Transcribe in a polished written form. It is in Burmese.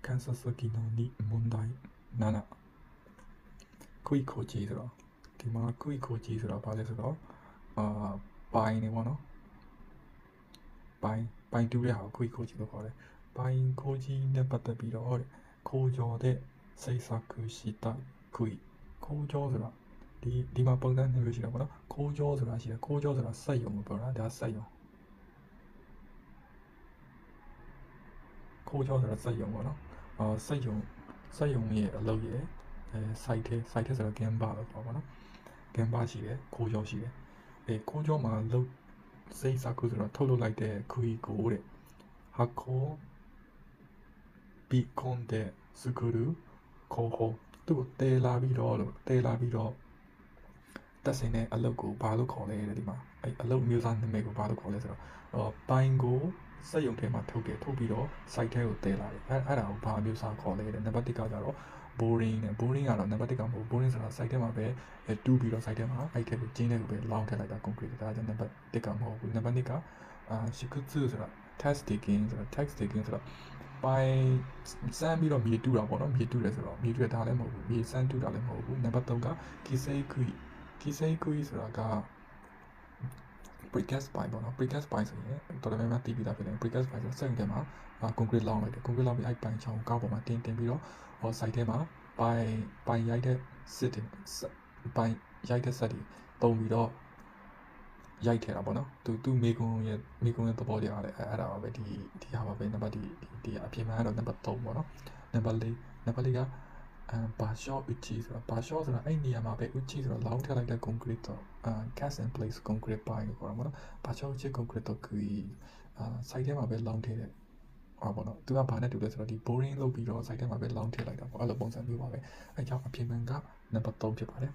観察機能に問題7クイコジーズラဒီမှာクイコジーズラဘာလဲဆိုတော့ပိုင်းနေပေါ့နော်ပိုင်းတူးတဲ့ဟာကိုクイコジーလို့ခေါ်တယ်ပိုင်းကိုကြီးနဲ့ပတ်သက်ပြီးတော့ခိုးကြော်တဲ့စိတ်ဆာကူရှိတာクイခိုးကြောဆိုတာဒီမှာပုံစံမျိုးရှိတာပေါ့နော်ခိုးကြောဆိုတာရှိတယ်ခိုးကြောဆိုတာစက်ယုံလို့ပြောတာဒါစက်ယုံခိုးကြောဆိုတာစက်ယုံပေါ့နော်စက်ယုံရဲ့အလုပ်ရဲ့site ထဲဆိုတော့ Canva လို့ခေါ်ပါတော့ Canva ရှိတယ်ခိုးကြောရှိတယ်ခိုးကြောမှာလုပ်စိတ်ဆာကူဆိုတော့ထုတ်လုပ်လိုက်တဲ့クイကိုတဲ့ဟာကိုဘီကွန်တဲ့စကူရူခေါ်ဟိုသူ့တဲလာပြီးတော့တက်စင်တဲ့အလုပ်ကိုဘာလို့ခေါ်လဲတဲ့ဒီမှာအလုပ်မျိုးစားနာမည်ကိုဘာလို့ခေါ်လဲဆိုတော့ပိုင်းကိုစက်ရုံထဲမှာထုတ်ပြီးတော့ site ထဲကိုတဲလာတယ်အဲ့ဒါကိုဘာမျိုးစားခေါ်လဲတဲ့နံပါတ်1ကကြတော့ boring နဲ့ boring ကတော့နံပါတ်1ကမဟုတ် boring ဆိုတာ site ထဲမှာပဲတူးပြီးတော့ site ထဲမှာအဲ့ထဲကိုကျင်းတဲ့ကိုပဲလောင်းထည့်လိုက်တာ concrete ဒါကြောင့်နံပါတ်1ကမဟုတ်ဘူးနံပါတ်2ကရှစ်ခုဆိုတာ text taking ဆိုတာပိုင်းစမ်းပြီးတော့မြေတူးတာပေါ့နော်မြေတူးတယ်ဆိုတော့မြေတူးတာလည်းမဟုတ်ဘူးမြေစမ်းတူးတာလည်းမဟုတ်ဘူးနံပါတ်3က kisei kui ဆိုတာက precast ပိုင်းပေါ့နော် precast ပိုင်းဆိုရင်တော်တော်များများသိပြီးသားဖြစ်တယ် precast ပိုင်းဆိုစက်ရုံထဲမှာconcrete လောင်းလိုက်တယ် concrete လောင်းပြီးအဲ့ပိုင်းချောင်းကောက်ပေါ်မှာတင်ပြီးတော့site ထဲမှာပိုင်းရိုက်တဲ့စစ်တွေပိုင်းရိုက်တဲ့ဆက်တွေတုံးပြီးတော့ရိုက်ထည့်တာပေါ့နော်သူမေကွန်ရဲ့သဘောတရားလည်းအဲ့ဒါပါပဲဒီဟာပါပဲနံပါတ်ဒီအပြင်မှာတော့နံပါတ်3ပေါ့နော်နံပါတ်4ကဘာရှော့ uchi ဆိုတာအဲ့နေရာမှာပဲ uchi ဆိုတော့လောင်းထည့်လိုက်တဲ့ concrete တော့cast in place concrete ပိုင်းကိုခေါ်တာပေါ့နော်ဘာရှော့ uchi concrete တော့គឺsite ထဲမှာပဲလောင်းထည့်တဲ့ပေါ့နော်သူကဘာနဲ့တူလဲဆိုတော့ဒီ boring လုပ်ပြီးတော့ site ထဲမှာပဲလောင်းထည့်လိုက်တာပေါ့အဲ့လိုပုံစံမျိုးပါပဲအဲ့ကြောင့်အပြင်မှန်ကနံပါတ်3ဖြစ်ပါတယ်